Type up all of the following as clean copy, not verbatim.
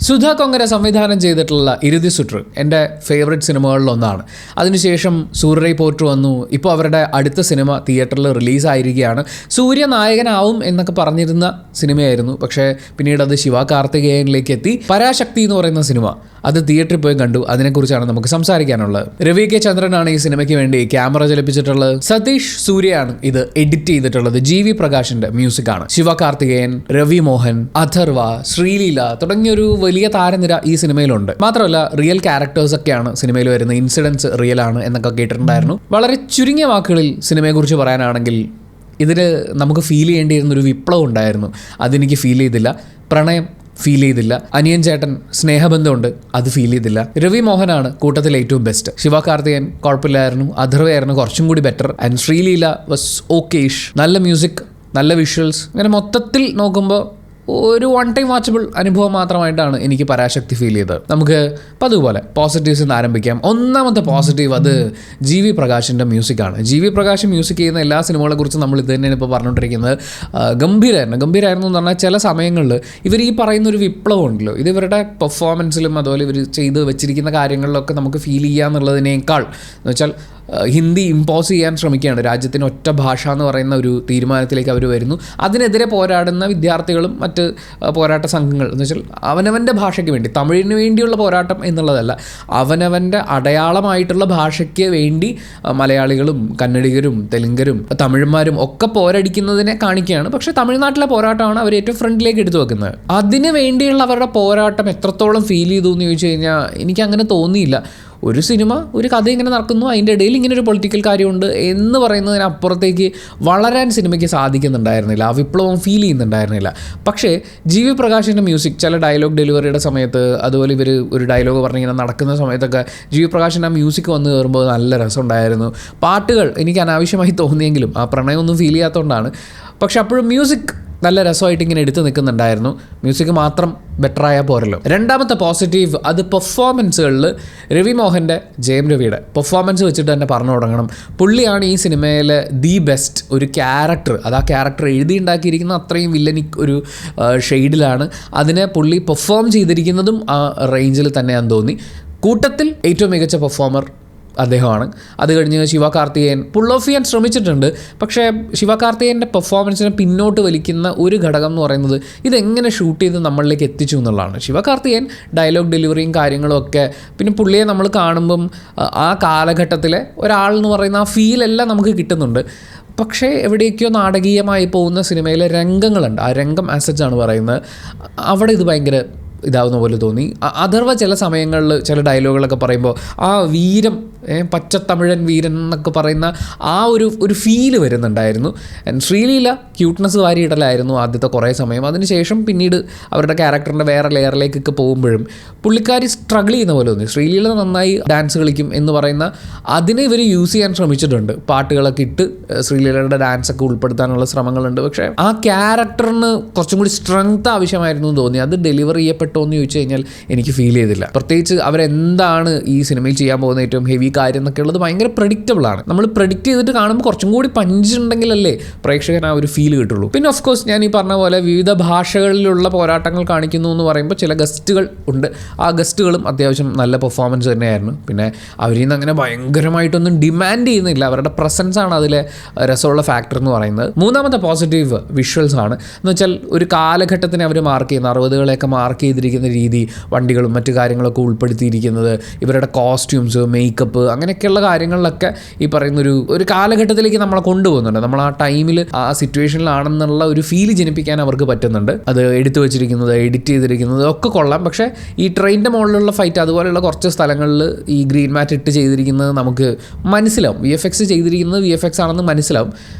സുധാ കൊങ്കര സംവിധാനം ചെയ്തിട്ടുള്ള ഇരുതി സുട്രു എൻ്റെ ഫേവറേറ്റ് സിനിമകളിലൊന്നാണ്. അതിനുശേഷം സൂര്യരൈ പോർട്ട് വന്നു. ഇപ്പോൾ അവരുടെ അടുത്ത സിനിമ തിയേറ്ററിൽ റിലീസായിരിക്കുകയാണ്. സൂര്യ നായകനാവും എന്നൊക്കെ പറഞ്ഞിരുന്ന സിനിമയായിരുന്നു. പക്ഷേ പിന്നീട് അത് ശിവകാർത്തികേയനിലേക്ക് എത്തി. പരാശക്തി എന്ന് പറയുന്ന സിനിമ അത് തിയേറ്ററിൽ പോയി കണ്ടു. അതിനെക്കുറിച്ചാണ് നമുക്ക് സംസാരിക്കാനുള്ളത്. രവി കെ ചന്ദ്രനാണ് ഈ സിനിമയ്ക്ക് വേണ്ടി ക്യാമറ ചലിപ്പിച്ചിട്ടുള്ളത്. സതീഷ് സൂര്യയാണ് ഇത് എഡിറ്റ് ചെയ്തിട്ടുള്ളത്. GV പ്രകാശിന്റെ മ്യൂസിക്കാണ്. ശിവകാർത്തികേയൻ, രവി മോഹൻ, അഥർവ, ശ്രീലീല തുടങ്ങിയൊരു വലിയ താരനിര ഈ സിനിമയിലുണ്ട്. മാത്രമല്ല റിയൽ ക്യാരക്ടേഴ്സ് ഒക്കെയാണ് സിനിമയിൽ വരുന്നത്. ഇൻസിഡൻസ് റിയൽ ആണ് എന്നൊക്കെ കേട്ടിട്ടുണ്ടായിരുന്നു. വളരെ ചുരുങ്ങിയ വാക്കുകളിൽ സിനിമയെക്കുറിച്ച് പറയാനാണെങ്കിൽ ഇതിൽ നമുക്ക് ഫീൽ ചെയ്യേണ്ടിയിരുന്നൊരു വിപ്ലവം ഉണ്ടായിരുന്നു. അതെനിക്ക് ഫീൽ ചെയ്തില്ല. പ്രണയം ഫീൽ ചെയ്തില്ല. അനിയൻ ചേട്ടൻ സ്നേഹബന്ധമുണ്ട്, അത് ഫീൽ ചെയ്തില്ല. രവി മോഹനാണ് കൂട്ടത്തിൽ ഏറ്റവും ബെസ്റ്റ്. ശിവകാർത്തികേയൻ കുഴപ്പമില്ലായിരുന്നു. അഥർവയായിരുന്നു കുറച്ചും കൂടി better. And Sreeleela was okayish. നല്ല മ്യൂസിക്, നല്ല വിഷ്വൽസ്. അങ്ങനെ മൊത്തത്തിൽ നോക്കുമ്പോൾ ഒരു വൺ ടൈം വാച്ചബിൾ അനുഭവം മാത്രമായിട്ടാണ് എനിക്ക് പരാശക്തി ഫീൽ ചെയ്തത്. നമുക്ക് അതുപോലെ പോസിറ്റീവ്സ് നിന്ന് ആരംഭിക്കാം. ഒന്നാമത്തെ പോസിറ്റീവ് അത് GV പ്രകാശിൻ്റെ മ്യൂസിക്കാണ്. GV പ്രകാശ് മ്യൂസിക് ചെയ്യുന്ന എല്ലാ സിനിമകളെ കുറിച്ച് നമ്മൾ ഇത് തന്നെയാണ് ഇപ്പോൾ പറഞ്ഞുകൊണ്ടിരിക്കുന്നത്. ഗംഭീരമായിരുന്നു എന്ന് പറഞ്ഞാൽ ചില സമയങ്ങളിൽ ഇവർ ഈ പറയുന്ന ഒരു വിപ്ലവം ഉണ്ടല്ലോ, ഇത് ഇവരുടെ പെർഫോമൻസിലും അതുപോലെ ഇവർ ചെയ്ത് വെച്ചിരിക്കുന്ന കാര്യങ്ങളിലൊക്കെ നമുക്ക് ഫീൽ ചെയ്യുക എന്നുള്ളതിനേക്കാൾ എന്ന് വെച്ചാൽ ഹിന്ദി ഇമ്പോസ് ചെയ്യാൻ ശ്രമിക്കുകയാണ്. രാജ്യത്തിന് ഒറ്റ ഭാഷ എന്ന് പറയുന്ന ഒരു തീരുമാനത്തിലേക്ക് അവർ വരുന്നു. അതിനെതിരെ പോരാടുന്ന വിദ്യാർത്ഥികളും മറ്റ് പോരാട്ട സംഘങ്ങൾ എന്ന് വെച്ചാൽ അവനവൻ്റെ ഭാഷയ്ക്ക് വേണ്ടി, തമിഴിന് വേണ്ടിയുള്ള പോരാട്ടം എന്നുള്ളതല്ല, അവനവൻ്റെ അടയാളമായിട്ടുള്ള ഭാഷയ്ക്ക് വേണ്ടി മലയാളികളും കന്നഡിഗരും തെലുങ്കരും തമിഴന്മാരും ഒക്കെ പോരടിക്കുന്നതിനെ കാണിക്കുകയാണ്. പക്ഷേ തമിഴ്നാട്ടിലെ പോരാട്ടമാണ് അവർ ഏറ്റവും ഫ്രണ്ടിലേക്ക് എടുത്തു വെക്കുന്നത്. അതിന് വേണ്ടിയുള്ള അവരുടെ പോരാട്ടം എത്രത്തോളം ഫീൽ ചെയ്തു എന്ന് ചോദിച്ചു കഴിഞ്ഞാൽ എനിക്കങ്ങനെ തോന്നിയില്ല. ഒരു സിനിമ, ഒരു കഥ ഇങ്ങനെ നടക്കുന്നു, അതിൻ്റെ ഇടയിൽ ഇങ്ങനെ ഒരു പൊളിറ്റിക്കൽ കാര്യമുണ്ട് എന്ന് പറയുന്നതിനപ്പുറത്തേക്ക് വളരാൻ സിനിമയ്ക്ക് സാധിക്കുന്നുണ്ടായിരുന്നില്ല. ആ വിപ്ലവം ഫീൽ ചെയ്യുന്നുണ്ടായിരുന്നില്ല. പക്ഷേ GV പ്രകാശിൻ്റെ മ്യൂസിക് ചില ഡയലോഗ് ഡെലിവറിയുടെ സമയത്ത്, അതുപോലെ ഇവർ ഒരു ഡയലോഗ് പറഞ്ഞിങ്ങനെ നടക്കുന്ന സമയത്തൊക്കെ GV പ്രകാശിൻ്റെ ആ മ്യൂസിക് വന്ന് കയറുമ്പോൾ നല്ല രസമുണ്ടായിരുന്നു. പാട്ടുകൾ എനിക്ക് അനാവശ്യമായി തോന്നിയെങ്കിലും ആ പ്രണയമൊന്നും ഫീൽ ചെയ്യാത്തതുകൊണ്ടാണ്. പക്ഷെ അപ്പോഴും മ്യൂസിക് നല്ല രസമായിട്ട് ഇങ്ങനെ എടുത്ത് നിൽക്കുന്നുണ്ടായിരുന്നു. മ്യൂസിക് മാത്രം ബെറ്ററായാൽ പോരല്ലോ. രണ്ടാമത്തെ പോസിറ്റീവ് അത് പെർഫോമൻസുകളിൽ രവി മോഹൻ്റെ, ജയം രവിയുടെ പെർഫോമൻസ് വെച്ചിട്ട് തന്നെ പറഞ്ഞു തുടങ്ങണം. പുള്ളിയാണ് ഈ സിനിമയിലെ ദി ബെസ്റ്റ്. ഒരു ക്യാരക്ടർ, അത് ആ ക്യാരക്ടർ എഴുതിയുണ്ടാക്കിയിരിക്കുന്ന അത്രയും വില്ലനിക് ഒരു ഷെയ്ഡിലാണ്. അതിനെ പുള്ളി പെർഫോം ചെയ്തിരിക്കുന്നതും ആ റേഞ്ചിൽ തന്നെയാണെന്ന് തോന്നി. കൂട്ടത്തിൽ ഏറ്റവും മികച്ച പെർഫോമർ അദ്ദേഹമാണ്. അത് കഴിഞ്ഞ് ശിവകാർത്തികേയൻ പുൾ ഓഫ് ചെയ്യാൻ ശ്രമിച്ചിട്ടുണ്ട്. പക്ഷേ ശിവകാർത്തികേയൻ്റെ പെർഫോമൻസിനെ പിന്നോട്ട് വലിക്കുന്ന ഒരു ഘടകം എന്ന് പറയുന്നത് ഇതെങ്ങനെ ഷൂട്ട് ചെയ്ത് നമ്മളിലേക്ക് എത്തിച്ചു എന്നുള്ളതാണ്. ശിവകാർത്തികേയൻ ഡയലോഗ് ഡെലിവറിയും കാര്യങ്ങളും ഒക്കെ, പിന്നെ പുള്ളിയെ നമ്മൾ കാണുമ്പം ആ കാലഘട്ടത്തിലെ ഒരാളെന്ന് പറയുന്ന ആ ഫീലെല്ലാം നമുക്ക് കിട്ടുന്നുണ്ട്. പക്ഷേ എവിടേക്കോ നാടകീയമായി പോകുന്ന സിനിമയിലെ രംഗങ്ങളുണ്ട്. ആ രംഗം ആസച്ചാണ് പറയുന്നത്. അവിടെ ഇത് ഭയങ്കര ഇതാവുന്ന പോലെ തോന്നി. അഥർവ ചില സമയങ്ങളിൽ ചില ഡയലോഗുകളൊക്കെ പറയുമ്പോൾ ആ വീരം, പച്ചത്തമിഴൻ വീരൻ എന്നൊക്കെ പറയുന്ന ആ ഒരു ഫീല് വരുന്നുണ്ടായിരുന്നു. ശ്രീലീല ക്യൂട്ട്നെസ് വാരിയിടലായിരുന്നു ആദ്യത്തെ കുറേ സമയം. അതിനുശേഷം പിന്നീട് അവരുടെ ക്യാരക്ടറിൻ്റെ വേറെ ലെയറിലേക്കൊക്കെ പോകുമ്പോഴും പുള്ളിക്കാരി സ്ട്രഗിൾ ചെയ്യുന്ന പോലെ തോന്നി. ശ്രീലീല നന്നായി ഡാൻസ് കളിക്കും എന്ന് പറയുന്ന അതിനെ ഇവർ യൂസ് ചെയ്യാൻ ശ്രമിച്ചിട്ടുണ്ട്. പാട്ടുകളൊക്കെ ഇട്ട് ശ്രീലീലയുടെ ഡാൻസൊക്കെ ഉൾപ്പെടുത്താനുള്ള ശ്രമങ്ങളുണ്ട്. പക്ഷേ ആ ക്യാരക്ടറിന് കുറച്ചും കൂടി സ്ട്രെങ്ത് ആവശ്യമായിരുന്നു എന്ന് തോന്നി. അത് ഡെലിവർ ചെയ്യപ്പെട്ടു എന്ന് ചോദിച്ചു കഴിഞ്ഞാൽ എനിക്ക് ഫീൽ ചെയ്തില്ല. പ്രത്യേകിച്ച് അവരെന്താണ് ഈ സിനിമയിൽ ചെയ്യാൻ പോകുന്ന ഏറ്റവും ഹെവി കാര്യം എന്നൊക്കെ ഉള്ളത് ഭയങ്കര പ്രഡിക്റ്റബിൾ ആണ്. നമ്മൾ പ്രഡിക്റ്റ് ചെയ്തിട്ട് കാണുമ്പോൾ കുറച്ചും കൂടി പഞ്ച് ഉണ്ടെങ്കിലല്ലേ പ്രേക്ഷകൻ ആ ഒരു ഫീൽ കിട്ടുള്ളൂ. പിന്നെ ഓഫ് കോഴ്സ് ഞാൻ ഈ പറഞ്ഞ പോലെ വിവിധ ഭാഷകളിലുള്ള പോരാട്ടങ്ങൾ കാണിക്കുന്നു എന്ന് പറയുമ്പോൾ ചില ഗസ്റ്റുകൾ ഉണ്ട്. ആ ഗസ്റ്റുകളും അത്യാവശ്യം നല്ല പെർഫോമൻസ് തന്നെയായിരുന്നു. പിന്നെ അവരിൽ നിന്ന് അങ്ങനെ ഭയങ്കരമായിട്ടൊന്നും ഡിമാൻഡ് ചെയ്യുന്നില്ല. അവരുടെ പ്രസൻസ് ആണ് അതിലെ രസമുള്ള ഫാക്ടർ എന്ന് പറയുന്നത്. മൂന്നാമത്തെ പോസിറ്റീവ് വിഷ്വൽസ് ആണ്. എന്ന് വെച്ചാൽ ഒരു കാലഘട്ടത്തിനെ അവർ മാർക്ക് ചെയ്യുന്ന 60കളെയൊക്കെ മാർക്ക് ചെയ്തിരിക്കുന്ന രീതി, വണ്ടികളും മറ്റു കാര്യങ്ങളൊക്കെ ഉൾപ്പെടുത്തിയിരിക്കുന്നത്, ഇവരുടെ കോസ്റ്റ്യൂംസ്, മേക്കപ്പ്, അങ്ങനെയൊക്കെയുള്ള കാര്യങ്ങളിലൊക്കെ ഈ പറയുന്ന ഒരു കാലഘട്ടത്തിലേക്ക് നമ്മളെ കൊണ്ടുപോകുന്നുണ്ട്. നമ്മൾ ആ ടൈമിൽ ആ സിറ്റുവേഷനിലാണെന്നുള്ള ഒരു ഫീല് ജനിപ്പിക്കാൻ അവർക്ക് പറ്റുന്നുണ്ട്. അത് എടുത്തു വെച്ചിരിക്കുന്നത്, എഡിറ്റ് ചെയ്തിരിക്കുന്നത് ഒക്കെ കൊള്ളാം. പക്ഷേ ഈ ട്രെയിനിൻ്റെ മുകളിലുള്ള ഫൈറ്റ്, അതുപോലെയുള്ള കുറച്ച് സ്ഥലങ്ങളിൽ ഈ ഗ്രീൻ മാറ്റ് ഇട്ട് ചെയ്തിരിക്കുന്നത് നമുക്ക് മനസ്സിലാവും. VFX ചെയ്തിരിക്കുന്നത് VFX ആണെന്ന് മനസ്സിലാവും.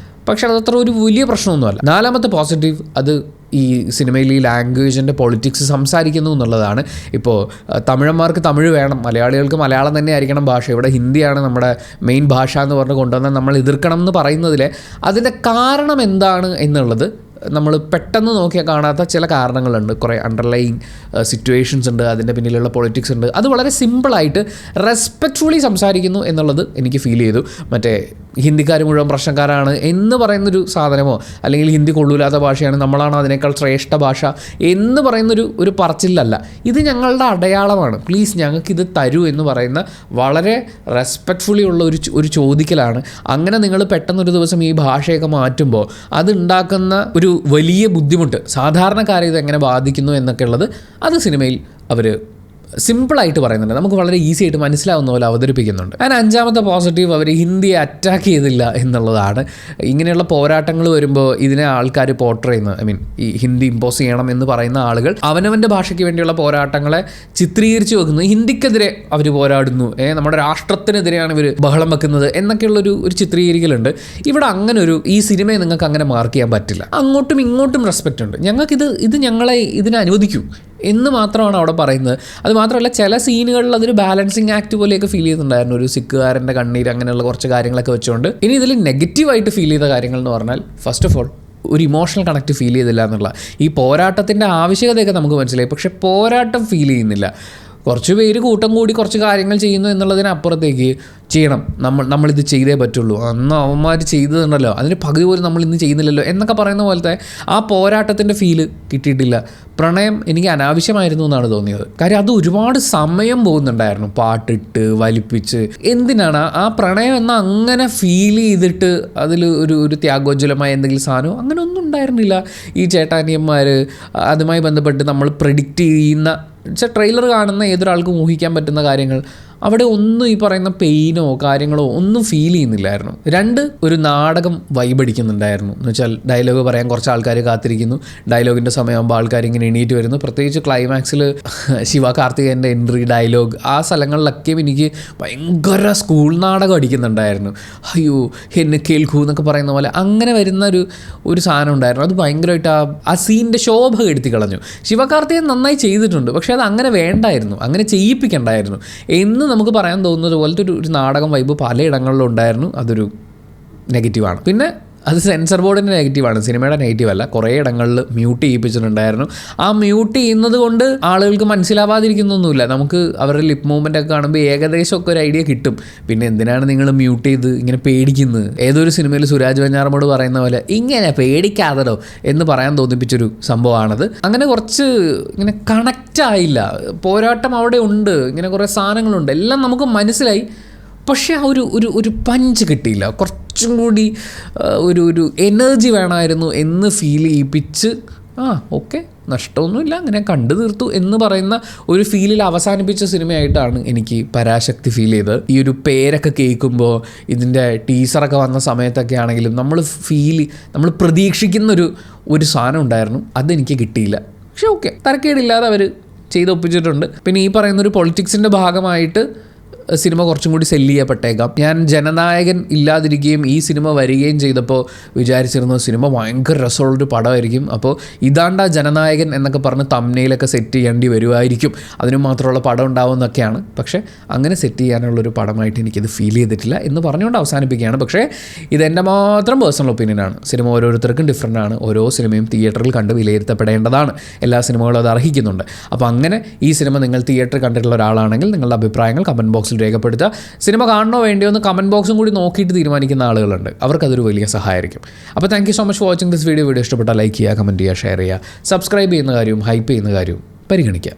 പക്ഷേ അതത്ര ഒരു വലിയ പ്രശ്നമൊന്നുമല്ല. നാലാമത്തെ പോസിറ്റീവ് അത് ഈ സിനിമയിൽ ഈ ലാംഗ്വേജിൻ്റെ പൊളിറ്റിക്സ് സംസാരിക്കുന്നു എന്നുള്ളതാണ്. ഇപ്പോൾ തമിഴന്മാർക്ക് തമിഴ് വേണം, മലയാളികൾക്ക് മലയാളം തന്നെ ആയിരിക്കണം ഭാഷ, ഇവിടെ ഹിന്ദിയാണ് നമ്മുടെ മെയിൻ ഭാഷ എന്ന് പറഞ്ഞ് കൊണ്ടുവന്നാൽ നമ്മൾ എതിർക്കണം എന്ന് പറയുന്നതിലെ അതിൻ്റെ കാരണം എന്താണ് എന്നുള്ളത് നമ്മൾ പെട്ടെന്ന് നോക്കിയാൽ കാണാത്ത ചില കാരണങ്ങളുണ്ട്. കുറേ അണ്ടർലൈങ് സിറ്റുവേഷൻസ് ഉണ്ട്, അതിൻ്റെ പിന്നിലുള്ള പൊളിറ്റിക്സ് ഉണ്ട്. അത് വളരെ സിമ്പിളായിട്ട് റെസ്പെക്റ്റ്ഫുള്ളി സംസാരിക്കുന്നു എന്നുള്ളത് എനിക്ക് ഫീൽ ചെയ്തു. മറ്റേ ഹിന്ദിക്കാർ മുഴുവൻ പ്രശ്നക്കാരാണ് എന്ന് പറയുന്നൊരു സാധനമോ അല്ലെങ്കിൽ ഹിന്ദി കൊള്ളൂലാത്ത ഭാഷയാണ്, നമ്മളാണ് അതിനേക്കാൾ ശ്രേഷ്ഠ ഭാഷ എന്ന് പറയുന്നൊരു പറച്ചിലല്ല. ഇത് ഞങ്ങളുടെ അടയാളമാണ്, പ്ലീസ് ഞങ്ങൾക്കിത് തരൂ എന്ന് പറയുന്ന വളരെ റെസ്പെക്റ്റ്ഫുള്ളി ഉള്ള ഒരു ചോദിക്കലാണ്. അങ്ങനെ നിങ്ങൾ പെട്ടെന്നൊരു ദിവസം ഈ ഭാഷയൊക്കെ മാറ്റുമ്പോൾ അതുണ്ടാക്കുന്ന ഒരു വലിയ ബുദ്ധിമുട്ട് സാധാരണക്കാരെ ഇത് എങ്ങനെ ബാധിക്കുന്നു എന്നൊക്കെ ഉള്ളത് അത് സിനിമയിൽ അവർ സിമ്പിളായിട്ട് പറയുന്നുണ്ട്, നമുക്ക് വളരെ ഈസി ആയിട്ട് മനസ്സിലാവുന്ന പോലെ അവതരിപ്പിക്കുന്നുണ്ട്. അതിന് 5ാമത്തെ പോസിറ്റീവ്, അവർ ഹിന്ദിയെ അറ്റാക്ക് ചെയ്തില്ല എന്നുള്ളതാണ്. ഇങ്ങനെയുള്ള പോരാട്ടങ്ങൾ വരുമ്പോൾ ഇതിനെ ആൾക്കാർ പോർട്രേ ചെയ്യുന്നത്, ഈ ഹിന്ദി ഇമ്പോസ് ചെയ്യണം എന്ന് പറയുന്ന ആളുകൾ അവനവൻ്റെ ഭാഷയ്ക്ക് വേണ്ടിയുള്ള പോരാട്ടങ്ങളെ ചിത്രീകരിച്ച് വെക്കുന്നത്, ഹിന്ദിക്കെതിരെ അവർ പോരാടുന്നു, നമ്മുടെ രാഷ്ട്രത്തിനെതിരെയാണ് ഇവർ ബഹളം വെക്കുന്നത് എന്നൊക്കെയുള്ളൊരു ചിത്രീകരിക്കലുണ്ട്. ഇവിടെ അങ്ങനെ ഈ സിനിമയെ നിങ്ങൾക്ക് അങ്ങനെ മാർക്ക് ചെയ്യാൻ പറ്റില്ല. അങ്ങോട്ടും ഇങ്ങോട്ടും റെസ്പെക്റ്റ് ഉണ്ട്, ഇത് ഞങ്ങളെ ഇതിനെ അനുവദിക്കൂ എന്ന് മാത്രമാണ് അവിടെ പറയുന്നത്. അത് മാത്രമല്ല ചില സീനുകളിൽ അതൊരു ബാലൻസിങ് ആക്ട് പോലെയൊക്കെ ഫീൽ ചെയ്യുന്നുണ്ടായിരുന്നു, ഒരു സിക്കുകാരൻ്റെ കണ്ണീര് അങ്ങനെയുള്ള കുറച്ച് കാര്യങ്ങളൊക്കെ വെച്ചുകൊണ്ട്. ഇനി ഇതിൽ നെഗറ്റീവായിട്ട് ഫീൽ ചെയ്ത കാര്യങ്ങൾ എന്ന് പറഞ്ഞാൽ, ഫസ്റ്റ് ഓഫ് ഓൾ ഒരു ഇമോഷണൽ കണക്ട് ഫീൽ ചെയ്തില്ല എന്നുള്ള. ഈ പോരാട്ടത്തിൻ്റെ ആവശ്യകതയൊക്കെ നമുക്ക് മനസ്സിലായി, പക്ഷേ പോരാട്ടം ഫീൽ ചെയ്യുന്നില്ല. കുറച്ച് പേര് കൂട്ടം കൂടി കുറച്ച് കാര്യങ്ങൾ ചെയ്യുന്നു എന്നുള്ളതിനപ്പുറത്തേക്ക് ചെയ്യണം, നമ്മളിത് ചെയ്തേ പറ്റുള്ളൂ, അന്ന് അവന്മാർ ചെയ്തതുണ്ടല്ലോ അതിന് പകുതി പോലും നമ്മളിന്ന് ചെയ്യുന്നില്ലല്ലോ എന്നൊക്കെ പറയുന്ന പോലത്തെ ആ പോരാട്ടത്തിൻ്റെ ഫീല് കിട്ടിയിട്ടില്ല. പ്രണയം എനിക്ക് അനാവശ്യമായിരുന്നു എന്നാണ് തോന്നിയത്. കാര്യം അത് ഒരുപാട് സമയം പോകുന്നുണ്ടായിരുന്നു, പാട്ടിട്ട് വലിപ്പിച്ച്. എന്തിനാണ് ആ പ്രണയം എന്നാൽ അങ്ങനെ ഫീൽ ചെയ്തിട്ട് അതിൽ ഒരു ത്യാഗോജ്വലമായ എന്തെങ്കിലും സാധനം അങ്ങനെ ഒന്നും ഉണ്ടായിരുന്നില്ല. ഈ ചേട്ടാനിയന്മാർ അതുമായി ബന്ധപ്പെട്ട് നമ്മൾ പ്രെഡിക്റ്റ് ചെയ്യുന്ന ട്രെയിലർ കാണുന്ന ഏതൊരാൾക്കും ഊഹിക്കാൻ പറ്റുന്ന കാര്യങ്ങൾ അവിടെ ഒന്നും ഈ പറയുന്ന പെയിനോ കാര്യങ്ങളോ ഒന്നും ഫീൽ ചെയ്യുന്നില്ലായിരുന്നു. 2 ഒരു നാടകം വൈബടിക്കുന്നുണ്ടായിരുന്നു. എന്ന് വെച്ചാൽ ഡയലോഗ് പറയാൻ കുറച്ച് ആൾക്കാർ കാത്തിരിക്കുന്നു, ഡയലോഗിൻ്റെ സമയമാകുമ്പോൾ ആൾക്കാർ ഇങ്ങനെ എണീറ്റ് വരുന്നു. പ്രത്യേകിച്ച് ക്ലൈമാക്സിൽ ശിവകാർത്തികേയൻ്റെ എൻട്രി ഡയലോഗ് ആ സ്ഥലങ്ങളിലൊക്കെയും എനിക്ക് ഭയങ്കര സ്കൂൾ നാടകം അടിക്കുന്നുണ്ടായിരുന്നു. അയ്യോ എന്നെ കേൾക്കൂ എന്നൊക്കെ പറയുന്ന പോലെ അങ്ങനെ വരുന്ന ഒരു സാധനം ഉണ്ടായിരുന്നു. അത് ഭയങ്കരമായിട്ട് ആ സീനിൻ്റെ ശോഭ കെടുത്തി കളഞ്ഞു. ശിവകാർത്തികേയൻ നന്നായി ചെയ്തിട്ടുണ്ട്, പക്ഷേ അത് അങ്ങനെ വേണ്ടായിരുന്നു, അങ്ങനെ ചെയ്യിപ്പിക്കണ്ടായിരുന്നു എന്ന് നമുക്ക് പറയാൻ തോന്നുന്നത് പോലത്തെ ഒരു നാടകം വൈബ് പലയിടങ്ങളിലും ഉണ്ടായിരുന്നു. അതൊരു നെഗറ്റീവാണ്. പിന്നെ അത് സെൻസർ ബോർഡിൻ്റെ നെഗറ്റീവാണ്, സിനിമയുടെ നെഗറ്റീവ് അല്ല. കുറേ ഇടങ്ങളിൽ മ്യൂട്ട് ചെയ്യിപ്പിച്ചിട്ടുണ്ടായിരുന്നു. ആ മ്യൂട്ട് ചെയ്യുന്നത് കൊണ്ട് ആളുകൾക്ക് മനസ്സിലാവാതിരിക്കുന്നൊന്നുമില്ല. നമുക്ക് അവരുടെ ലിപ്പ് മൂവ്മെൻ്റ് ഒക്കെ കാണുമ്പോൾ ഏകദേശമൊക്കെ ഒരു ഐഡിയ കിട്ടും. പിന്നെ എന്തിനാണ് നിങ്ങൾ മ്യൂട്ട് ചെയ്ത് ഇങ്ങനെ പേടിക്കുന്നത്? ഏതൊരു സിനിമയിൽ സുരാജ് വെഞ്ഞാറമ്മോട് പറയുന്ന പോലെ ഇങ്ങനെ പേടിക്കാതടോ എന്ന് പറയാൻ തോന്നിപ്പിച്ചൊരു സംഭവമാണത്. അങ്ങനെ കുറച്ച് ഇങ്ങനെ കണക്റ്റായില്ല. പോരാട്ടം അവിടെ ഉണ്ട്, ഇങ്ങനെ കുറേ സാധനങ്ങളുണ്ട്, എല്ലാം നമുക്ക് മനസ്സിലായി. പക്ഷേ ആ ഒരു പഞ്ച് കിട്ടിയില്ല. കുറച്ചും കൂടി ഒരു എനർജി വേണമായിരുന്നു എന്ന് ഫീൽ ചെയ്യിപ്പിച്ച് ഓക്കെ നഷ്ടമൊന്നുമില്ല അങ്ങനെ കണ്ടു തീർത്തു എന്ന് പറയുന്ന ഒരു ഫീലിൽ അവസാനിപ്പിച്ച സിനിമയായിട്ടാണ് എനിക്ക് പരാശക്തി ഫീൽ ചെയ്തത്. ഈ ഒരു പേരൊക്കെ കേൾക്കുമ്പോൾ ഇതിൻ്റെ ടീസറൊക്കെ വന്ന സമയത്തൊക്കെ ആണെങ്കിലും നമ്മൾ പ്രതീക്ഷിക്കുന്നൊരു സാധനം ഉണ്ടായിരുന്നു, അതെനിക്ക് കിട്ടിയില്ല. പക്ഷേ ഓക്കെ, തരക്കേടില്ലാതെ അവർ ചെയ്തൊപ്പിച്ചിട്ടുണ്ട്. പിന്നെ ഈ പറയുന്നൊരു പൊളിറ്റിക്സിൻ്റെ ഭാഗമായിട്ട് സിനിമ കുറച്ചും കൂടി സെല്ല് ചെയ്യപ്പെട്ടേക്കാം. ഞാൻ ജനനായകൻ ഇല്ലാതിരിക്കുകയും ഈ സിനിമ വരികയും ചെയ്തപ്പോൾ വിചാരിച്ചിരുന്നു സിനിമ ഭയങ്കര രസമുള്ളൊരു പടമായിരിക്കും, അപ്പോൾ ഇതാണ്ട ജനനായകൻ എന്നൊക്കെ പറഞ്ഞ് തംബ്നെയിലൊക്കെ സെറ്റ് ചെയ്യേണ്ടി വരുമായിരിക്കും, അതിനു മാത്രമുള്ള പടം ഉണ്ടാവുമെന്നൊക്കെയാണ്. പക്ഷേ അങ്ങനെ സെറ്റ് ചെയ്യാനുള്ളൊരു പടമായിട്ട് എനിക്കത് ഫീൽ ചെയ്തിട്ടില്ല എന്ന് പറഞ്ഞുകൊണ്ട് അവസാനിപ്പിക്കുകയാണ്. പക്ഷേ ഇതെൻ്റെ മാത്രം പേഴ്സണൽ ഒപ്പീനിയനാണ്. സിനിമ ഓരോരുത്തർക്കും ഡിഫറൻ്റ് ആണ്. ഓരോ സിനിമയും തിയേറ്ററിൽ കണ്ട് വിലയിരുത്തപ്പെടേണ്ടതാണ്. എല്ലാ സിനിമകളും അത് അർഹിക്കുന്നുണ്ട്. അപ്പോൾ അങ്ങനെ ഈ സിനിമ നിങ്ങൾ തിയേറ്ററിൽ കണ്ടിട്ടുള്ള ഒരാളാണെങ്കിൽ നിങ്ങളുടെ അഭിപ്രായങ്ങൾ കമൻറ്റ് ബോക്സിൽ രേഖപ്പെടുത്തുക. സിനിമ കാണണോ വേണ്ടിയോ എന്ന് കമൻറ്റ് ബോക്സും കൂടി നോക്കിയിട്ട് തീരുമാനിക്കുന്ന ആളുകളുണ്ട്, അവർക്കതൊരു വലിയ സഹായമായിരിക്കും. അപ്പോൾ thank you so much for watching this video. ഇഷ്ടപ്പെട്ടാൽ ലൈക്ക് ചെയ്യുക, കമൻറ്റ് ചെയ്യുക, ഷെയർ ചെയ്യുക, സബ്സ്ക്രൈബ് ചെയ്യുന്ന കാര്യവും ഹൈപ്പ് ചെയ്യുന്ന കാര്യവും പരിഗണിക്കുക.